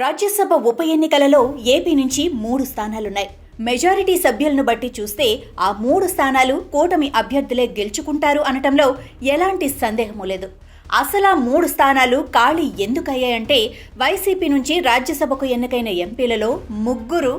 రాజ్యసభ ఉప ఎన్నికలలో ఏపీ నుంచి 3 స్థానాలున్నాయి. మెజారిటీ సభ్యులను బట్టి చూస్తే ఆ 3 స్థానాలు కూటమి అభ్యర్థులే గెలుచుకుంటారు అనటంలో ఎలాంటి సందేహమూ లేదు. అసలు ఆ 3 స్థానాలు ఖాళీ ఎందుకయ్యాయంటే వైసీపీ నుంచి రాజ్యసభకు ఎన్నికైన ఎంపీలలో 3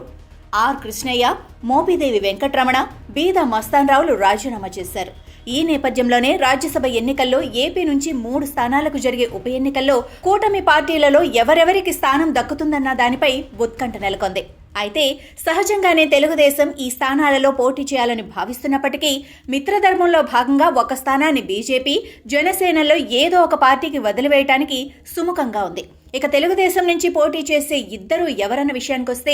ఆర్ కృష్ణయ్య, మోపిదేవి వెంకటరమణ, బీద మస్తాన్రావులు రాజీనామా చేశారు. ఈ నేపథ్యంలోనే రాజ్యసభ ఎన్నికల్లో ఏపీ నుంచి 3 స్థానాలకు జరిగే ఉప ఎన్నికల్లో కూటమి పార్టీలలో ఎవరెవరికి స్థానం దక్కుతుందన్న దానిపై ఉత్కంఠ నెలకొంది. అయితే సహజంగానే తెలుగుదేశం ఈ స్థానాలలో పోటీ చేయాలని భావిస్తున్నప్పటికీ మిత్రధర్మంలో భాగంగా ఒక స్థానాన్ని బీజేపీ, జనసేనలో ఏదో ఒక పార్టీకి వదిలివేయటానికి సుముఖంగా ఉంది. ఇక తెలుగుదేశం నుంచి పోటీ చేసే ఇద్దరు ఎవరన్న విషయానికొస్తే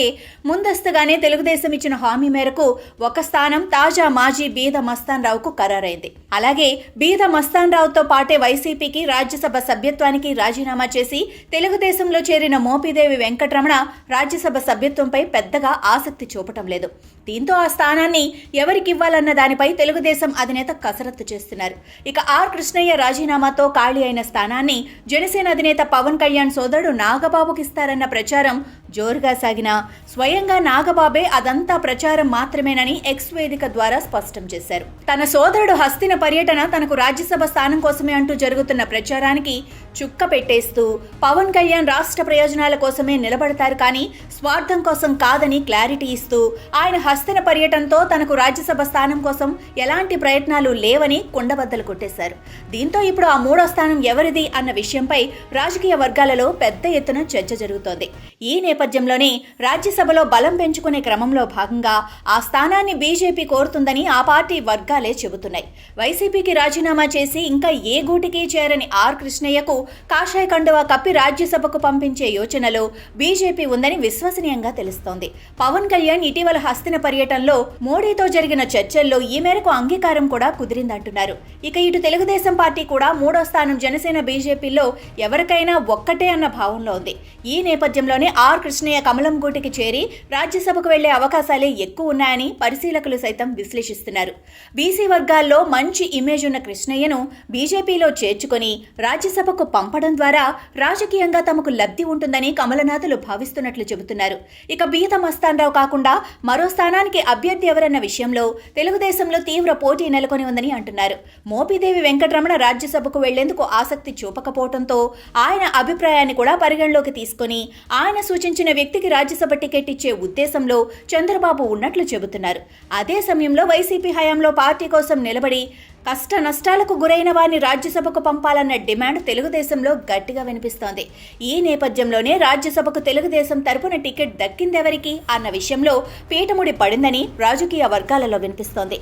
ముందస్తుగానే తెలుగుదేశం ఇచ్చిన హామీ మేరకు ఒక స్థానం తాజా మాజీ బీద మస్తాన్రావుకు ఖరారైంది. అలాగే బీద మస్తాన్రావుతో పాటే వైసీపీకి రాజ్యసభ సభ్యత్వానికి రాజీనామా చేసి తెలుగుదేశంలో చేరిన మోపిదేవి వెంకటరమణ రాజ్యసభ సభ్యత్వంపై పెద్దగా ఆసక్తి చూపటం లేదు. దీంతో ఆ స్థానాన్ని ఎవరికివ్వాలన్న దానిపై తెలుగుదేశం అధినేత కసరత్తు చేస్తున్నారు. ఇక ఆర్ కృష్ణయ్య రాజీనామాతో ఖాళీ అయిన స్థానాన్ని జనసేన అధినేత పవన్ కళ్యాణ్ సోదరుడు నాగబాబుకిస్తారన్న ప్రచారం జోరుగా సాగినా స్వయంగా నాగబాబే అదంతా ప్రచారం మాత్రమేనని ఎక్స్ వేదిక ద్వారా స్పష్టం చేశారు. తన సోదరుడు హస్తిన పర్యటన తనకు రాజ్యసభ స్థానం కోసమే అంటూ జరుగుతున్న ప్రచారానికి చుక్క పెట్టేస్తూ పవన్ కళ్యాణ్ రాష్ట్ర ప్రయోజనాల కోసమే నిలబడతారు కానీ స్వార్థం కోసం కాదని క్లారిటీ ఇస్తూ ఆయన హస్తిన పర్యటనతో తనకు రాజ్యసభ స్థానం కోసం ఎలాంటి ప్రయత్నాలు లేవని కుండబద్దలు కొట్టేశారు. దీంతో ఇప్పుడు ఆ 3వ స్థానం ఎవరిది అన్న విషయంపై రాజకీయ వర్గాలలో పెద్ద ఎత్తున చర్చ జరుగుతోంది. ఈ నేపథ్యంలోనే రాజ్యసభలో బలం పెంచుకునే క్రమంలో భాగంగా ఆ స్థానాన్ని బీజేపీ కోరుతుందని ఆ పార్టీ వర్గాలే చెబుతున్నాయి. వైసీపీకి రాజీనామా చేసి ఇంకా ఏ గూటికి చేరని ఆర్ కృష్ణయ్యకు కాషాయ కండువా కప్పి రాజ్యసభకు పంపించే యోచనలో బీజేపీ ఉందని విశ్వసనీయంగా తెలుస్తోంది. పవన్ కళ్యాణ్ ఇటీవల హస్తిన పర్యటనలో మోడీతో జరిగిన చర్చల్లో ఈ మేరకు అంగీకారం కూడా కుదిరిందంటున్నారు. ఇక ఇటు తెలుగుదేశం పార్టీ కూడా 3వ స్థానం జనసేన బీజేపీలో ఎవరికైనా ఒక్కటే అన్న భావంలో ఉంది. ఈ నేపథ్యంలోనే ఆర్ కృష్ణయ్య కమలం గూటికి చేరి రాజ్యసభకు వెళ్లే అవకాశాలే ఎక్కువ ఉన్నాయని పరిశీలకులు సైతం విశ్లేషిస్తున్నారు. బీసీ వర్గాల్లో మంచి ఇమేజ్ ఉన్న కృష్ణయ్యను బీజేపీలో చేర్చుకొని రాజ్యసభకు పంపడం ద్వారా రాజకీయంగా తమకు లబ్ధి ఉంటుందని కమలనాథులు భావిస్తున్నట్లు చెబుతున్నారు. ఇక బీద మస్తాన్రావు కాకుండా మరో స్థానానికి అభ్యర్థి ఎవరన్న విషయంలో తెలుగుదేశంలో తీవ్ర పోటీ నెలకొని ఉందని అంటున్నారు. మోపిదేవి వెంకటరమణ రాజ్యసభకు వెళ్లేందుకు ఆసక్తి చూపకపోవడంతో ఆయన అభిప్రాయాన్ని కూడా పరిగణలోకి తీసుకుని ఆయన సూచించిన వ్యక్తికి రాజ్యసభ టికెట్ ఇచ్చే ఉద్దేశంలో చంద్రబాబు ఉన్నట్లు చెబుతున్నారు. అదే సమయంలో వైసీపీ హయాంలో పార్టీ కోసం నిలబడి కష్ట నష్టాలకు గురైన వారిని రాజ్యసభకు పంపాలన్న డిమాండ్ తెలుగుదేశంలో గట్టిగా వినిపిస్తోంది. ఈ నేపథ్యంలోనే రాజ్యసభకు తెలుగుదేశం తరపున టికెట్ దక్కిందెవరికి అన్న విషయంలో పీటముడి పడిందని రాజకీయ వర్గాలలో వినిపిస్తోంది.